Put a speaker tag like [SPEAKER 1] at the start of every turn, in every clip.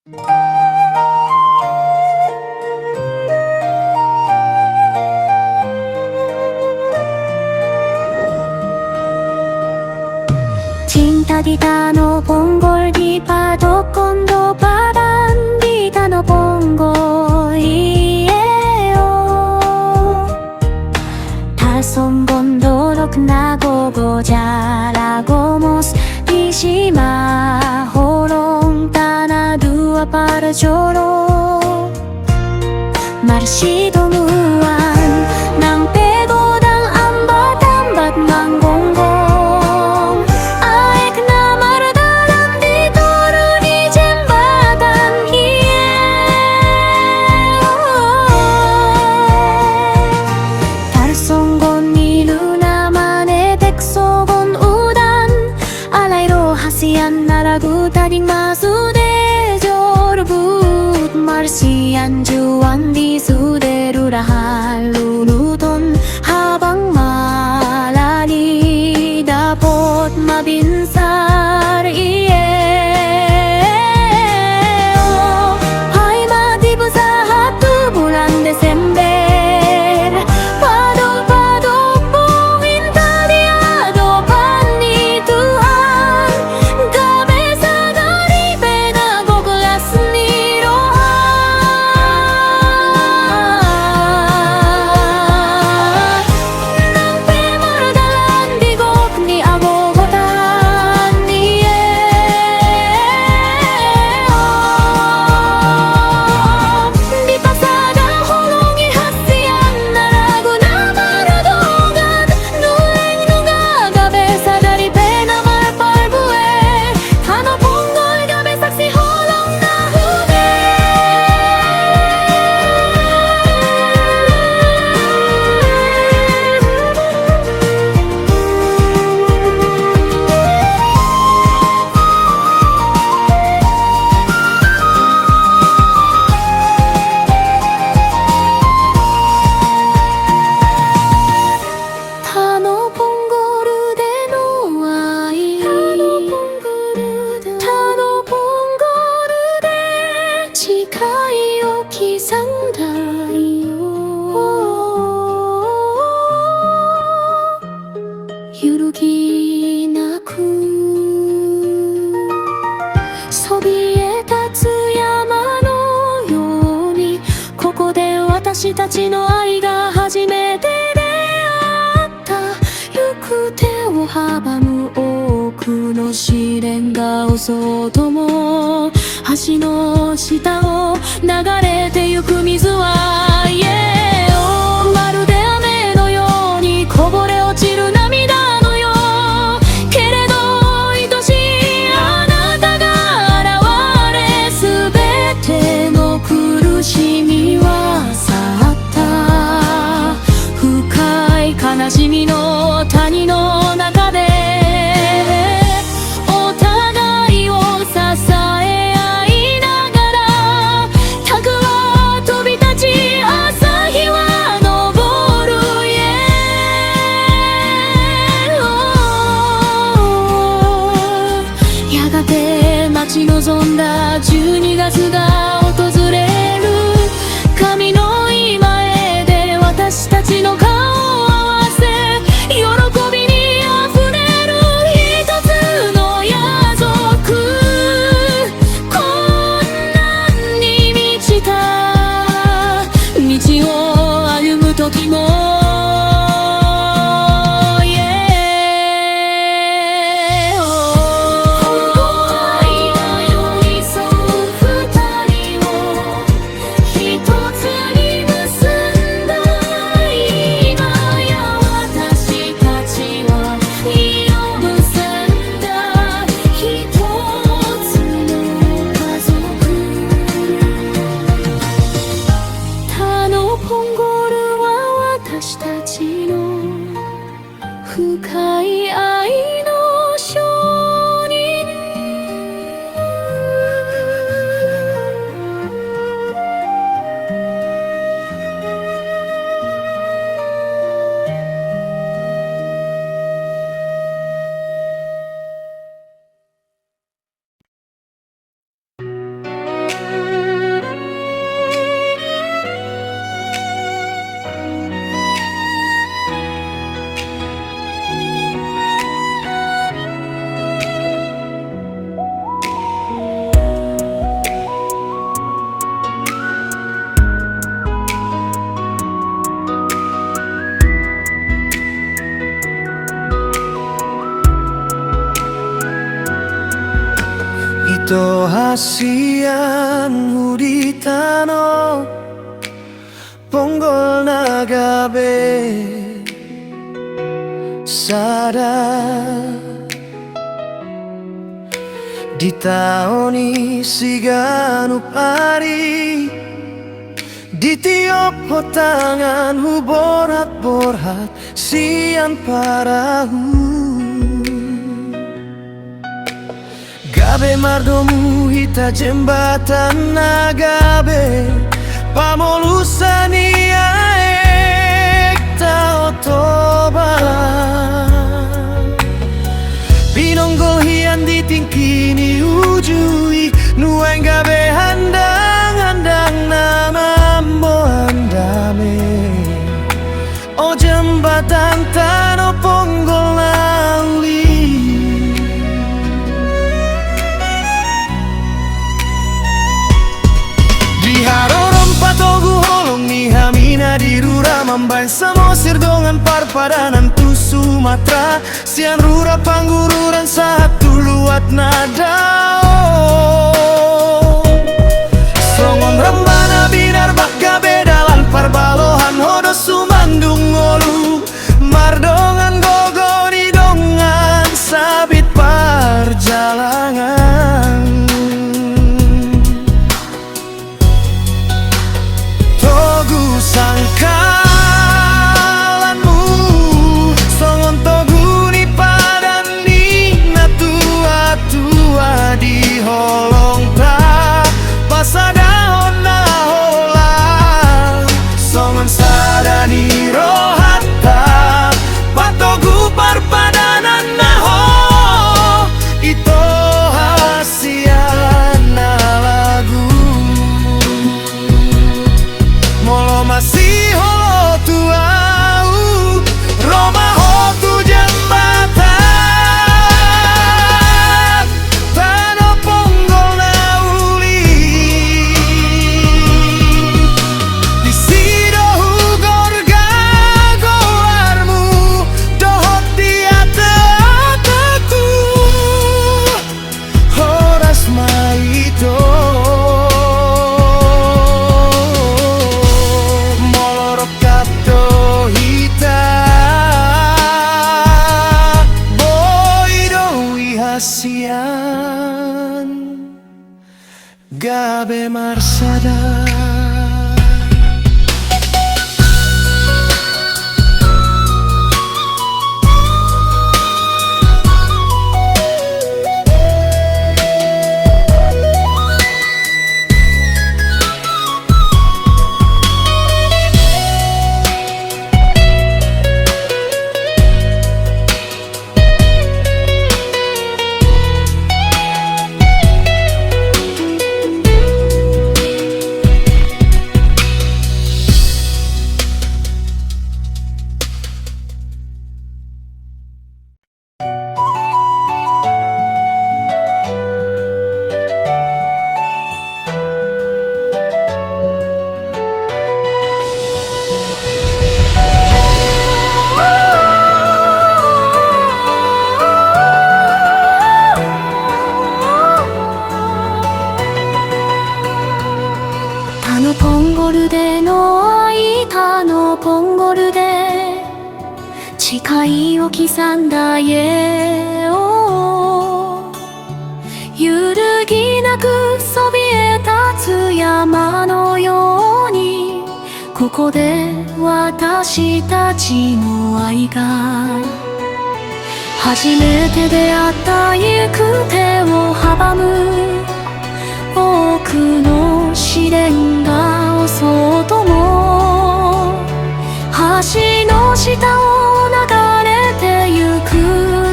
[SPEAKER 1] Cinta di tanah ponggol di patok kondo padan di tanah ponggol ieo 달솜 gondorok nagogo jaragomos di sima holong tanah dua para jorok marsidomuan nang pegodang ambat-ambat manggonggong aek na mardalam di turuni jembatan hieo 달솜곤 nilu namane teksogon udan alairo hasian naragu taring masude jorbut marsian juan di suderura halunuton habang malani dapot mabinsar ieo Hai matipu sa 1 bulan Desember Padok-padok buhin tadiado pan ni Tuhan Gabe sagari penagoglas ni Rohan Nang pemardalan di gok ni agogotan ni Di pasada holongi hasian naragu na maradogan Nueng nunga gabe sadari pena marparbue Tano ponggol gabe saksi holong na hude Tano ponggol de no ai Tano ponggol de chikai o kisandai Yurugi nakuそびえ立つ山のようにここで私たちの愛が初めて出会った行く手を阻む多くの試練が襲うとも橋の下を流れてゆく水はイエオまるで雨のようにこぼれ落ちる涙のようけれど愛しいあなたが現れすべての苦しみは去った深い悲しみの谷の中でお互いを支え合いながらタグは飛び立ち朝日は昇るイエオやがて待ち望んだ12月が訪れる神の今へで私たちの顔を合わせ喜びにあふれる一つの夜族困難に満ちた道を歩む時もイエオ愛が寄り添う二人は
[SPEAKER 2] 糸橋無理たのponggol na gabi sada di taoni sigano pari di tiok hotangan borat-borat sian parahu gabe mardomu hita jembatan na gabe pamolusan ia ekta otoba pinonggol hian ditingkini ujui nueng gabe handang-handang nama andame o jembatan tano ponggol lauli di harorom patogu holong ni hamina di rura mambain samosir dongan parpadanan tu Sumatera sian rura panggururan saat luat nadao songon rembana binar bakga bedalan parbalohan hodo sumandung olu mardongan gogoni dongan sabit perjalanan togu sangkalanmu songon togu ni padan ni na tua-tua di holong ta pasadahon na hola songon sadani rohatta patogu parpadanan na ho ito hasian na lagu molo masih holo tuau Roma hotu jembatan tano ponggol nauli di sidohu gorga goarmu dohot di ataku horas maito molorok kapto hita boido ihasian gabe marsada
[SPEAKER 1] のポンゴルでの間のポンゴルで誓いを刻んだ家を揺るぎなくそびえ立つ山のようにここで私たちの愛が初めて出会った行く手を阻む多くの試練が襲うとも橋の下を流れてゆく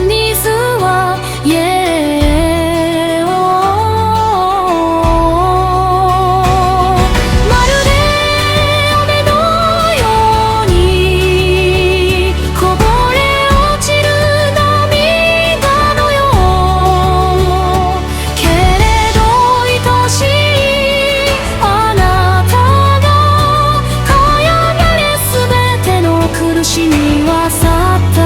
[SPEAKER 1] 水は家をまるで雨のようにこぼれ落ちる涙のようけれど愛しいあなたがかやがれすべての苦しみは去った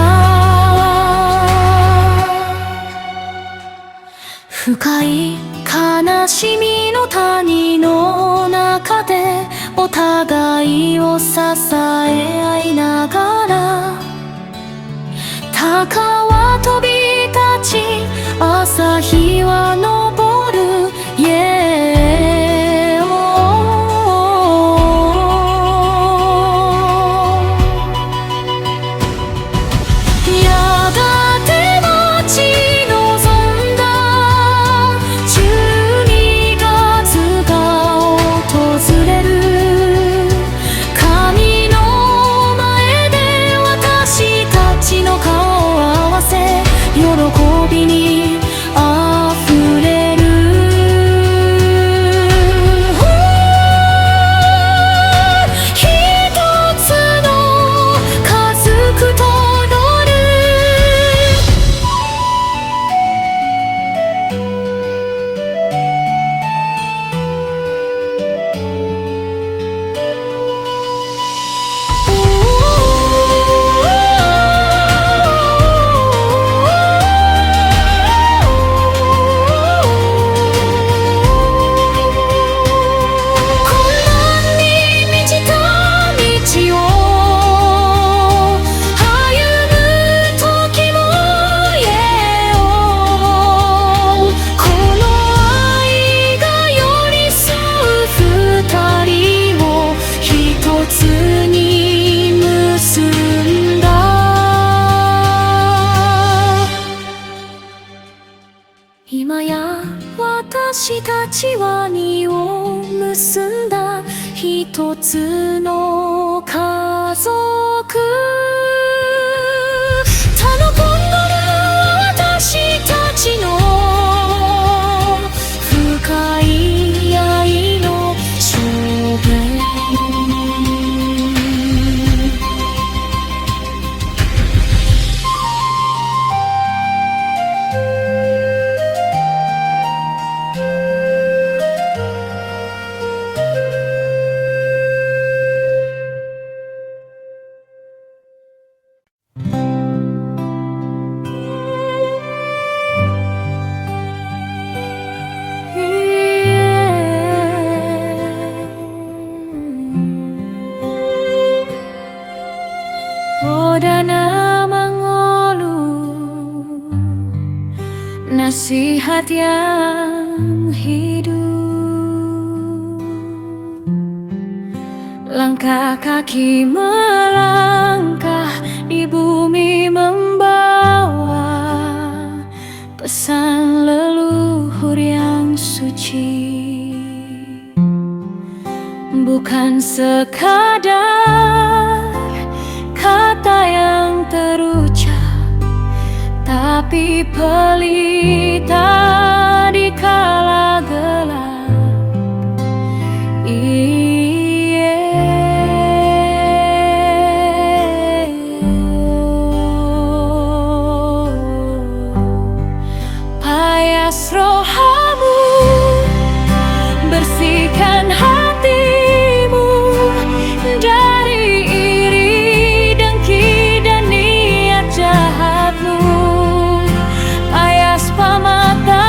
[SPEAKER 1] 深いお互いを支え合いながら鷹は飛び立ち朝日は昇る、やがて待ち望んだ12月が訪れる。神の前で私たちの顔を合わせ喜びにあふれる。一つの家族と踊る。今や私たちは実を結んだ一つの家族。たのこんどる私たちの深い愛の証言。Odana mengeluh nasihat yang hidup. Langkah kaki melangkah di bumi membawa pesan leluhur yang suci. Bukan sekadar kata yang terucap, tapi pelita di kala gelap. Payas rohamu, bersihkan hatimu dari iri, dengki, dan niat jahatmu. Payas pamata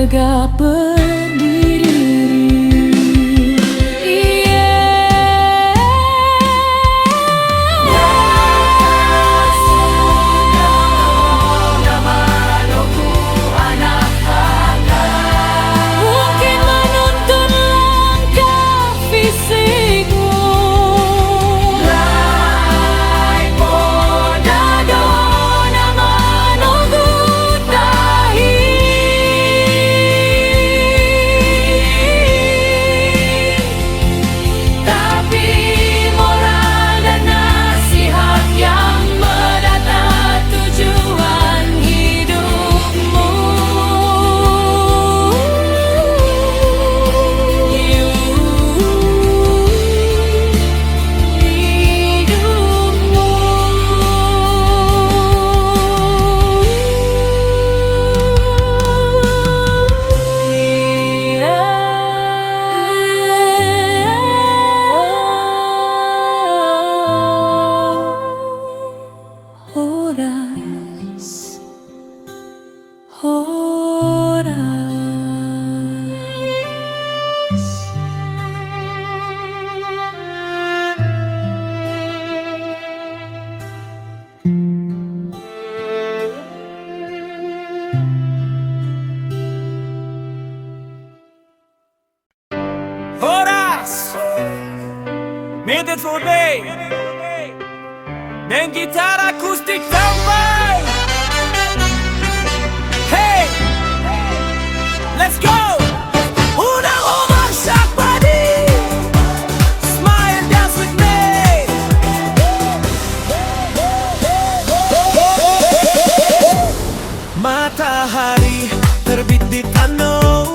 [SPEAKER 1] tegak berdiri.
[SPEAKER 2] Horas Minute for me dengan gitar akustik tambah. Hey, let's go. Unang umang shock body, smile dance with me. Matahari terbit di tanah,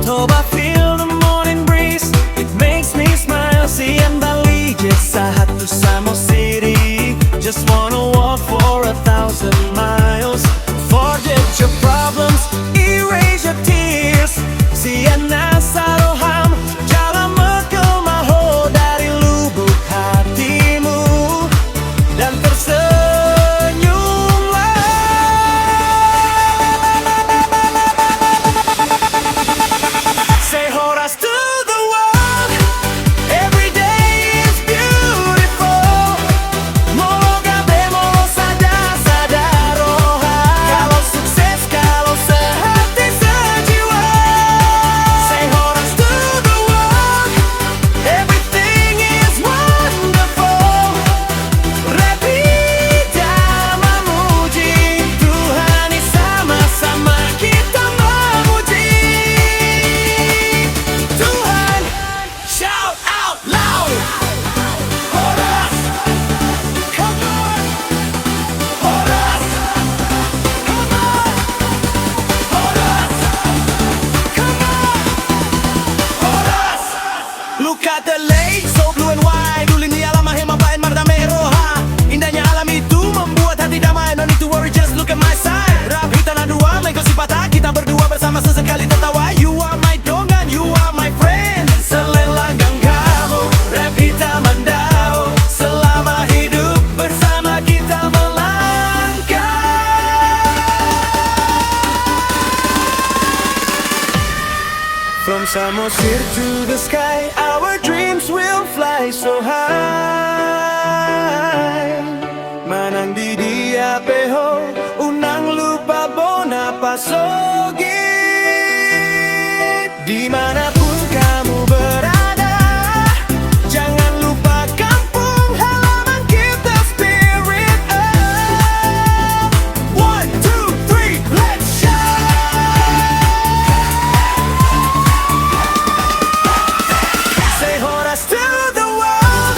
[SPEAKER 2] coba feel the morning breeze. It makes me smile. Siang balik saat tu sama city. Just wanna walk for 1,000 miles. Forget your problems, erase your tears. Siang nasa roham, jalan mekemaho dari lubuk hatimu dan tersenyumlah. Say horas to the world. Every day is beautiful. Molo gabe, molo sada roha. Kalau sukses, kalau sehati sejiwa. Say horas to the world. Everything is wonderful. Repita memuji Tuhan, sama-sama kita memuji Tuhan. Shout out loud. Horas, come on. Horas, come on. Horas, come on. Horas. Look at the lake, so blue and white. Ulin di alam mahal mabain mardame roha. Indahnya alam itu membuat hati damai. No need to worry, just look at my side. Rapi tanah dua, main gosip patah. Kita berdua bersama sesekali tertawa. You are my dongan, you are my friend. Selelanggang kamu, Revita Mandau. Selama hidup bersama kita melangkah. From Samosir to the sky, our dreams will fly so high. Manang di dia peho, unang lupa bona pasogit. Dimanapun kamu berada, jangan lupa kampung halaman kita, spirit up. 1, 2, 3, let's shine. Say horas to the world.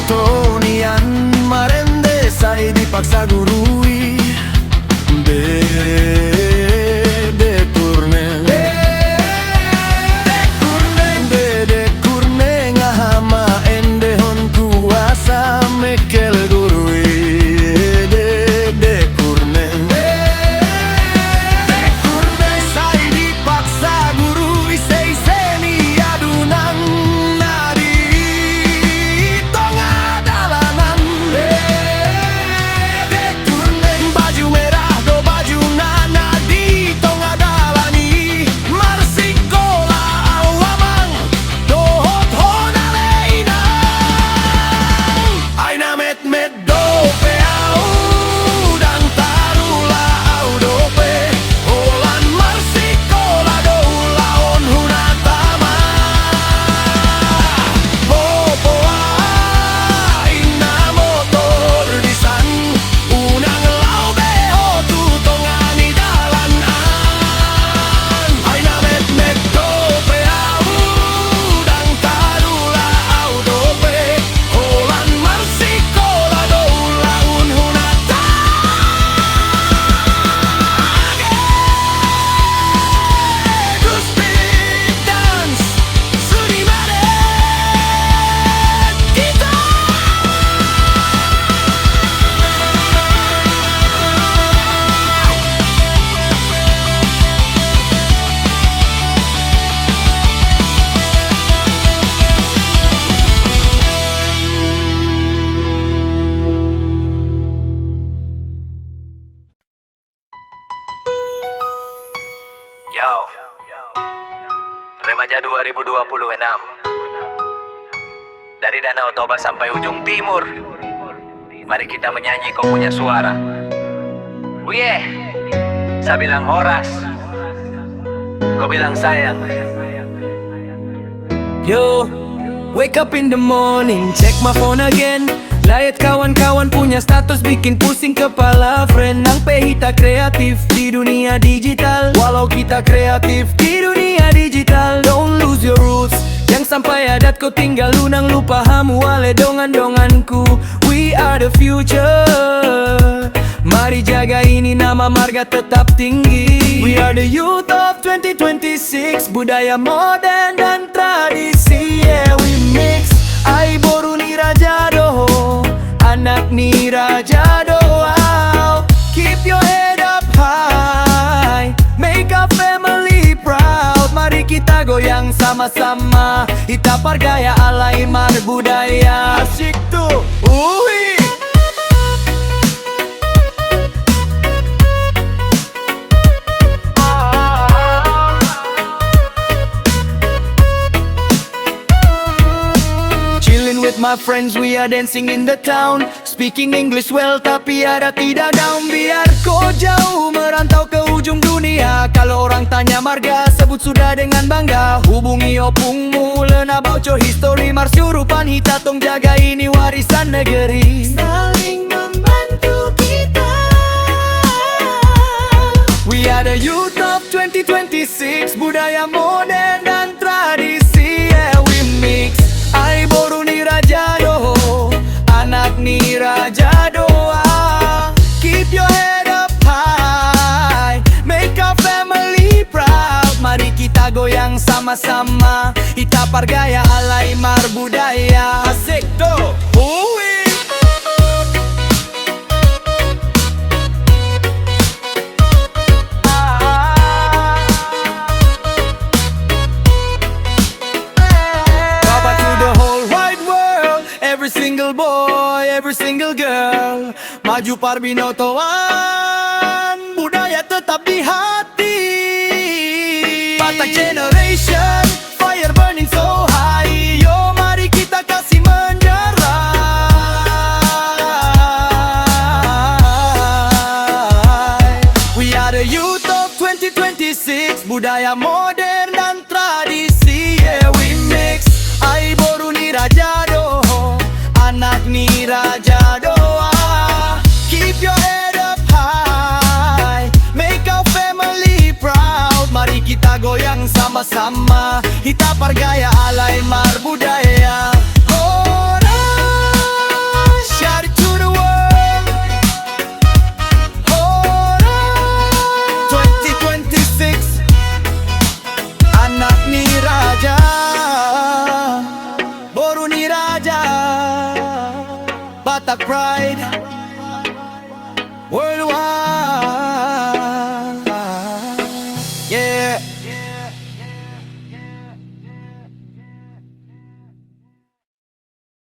[SPEAKER 2] Tonian marende sai dipaksa gurui de kurne de kurne ngahama ende hon kuasa mekel gurui de kurne sai dipaksa gurui sei seni adunang nadi tonga dalanan de kurne baju merah do baju nana di tonga dalani marsikola awamang do hot hona leina aina met met do pe au dan tarula au do pe olan marsikola do laon hunatama popoa ina motor disan unang lau beho tu tongani dalan aina met met do pe au dan tarula au do pe olan marsikola do laun hunatama Speed dance Sunimare Kita
[SPEAKER 3] Yo, Remaja 2026. Dari Danau Toba sampai ujung timur, mari kita menyanyi kau punya suara. Wih, saya bilang horas, kau bilang sayang.
[SPEAKER 2] Yo, wake up in the morning, check my phone again. Lihat kawan-kawan punya status bikin pusing kepala. Friend ang pehita kreatif di dunia digital. Walau kita kreatif di dunia digital, don't lose your roots. Yang sampai adat kau tinggal lunang lupa hamu wale dongan-donganku. We are the future. Mari jaga ini nama marga tetap tinggi. We are the youth of 2026. Budaya modern dan tradisi, yeah we mix. Ai boru ni raja doho, anak ni raja doa. Keep your head up high, make our family proud. Mari kita goyang sama-sama, itapar gaya alai mar budaya. Asyik tuh, uhi. With my friends we are dancing in the town, speaking English well tapi ada tidak down. Biar kau jauh merantau ke ujung dunia, kalau orang tanya marga sebut sudah dengan bangga. Hubungi opungmu lena bauco history mars Yurupan hita tong jaga ini warisan negeri. Saling membantu kita. We are the youth of 2026. Budaya modern dan tradisi, yeah we mix. Ai boru ni raja doho, anak ni raja doa. Keep your head up high, make our family proud. Mari kita goyang sama-sama, itapar gaya alai mar budaya. Asik tuh, uwi. Every single boy, every single girl, maju Parbinotoan, budaya tetap di hati. Batak generation, fire burning so high. Yo mari kita kasih menderai. We are the youth of 2026. Budaya modern dan tradisi, yeah we mix. Ai boru ni raja doho, anak ni raja doa. Keep your head up high, make our family proud. Mari kita goyang sama-sama, itapar gaya alai mar budaya. Horas. Batak pride. Worldwide.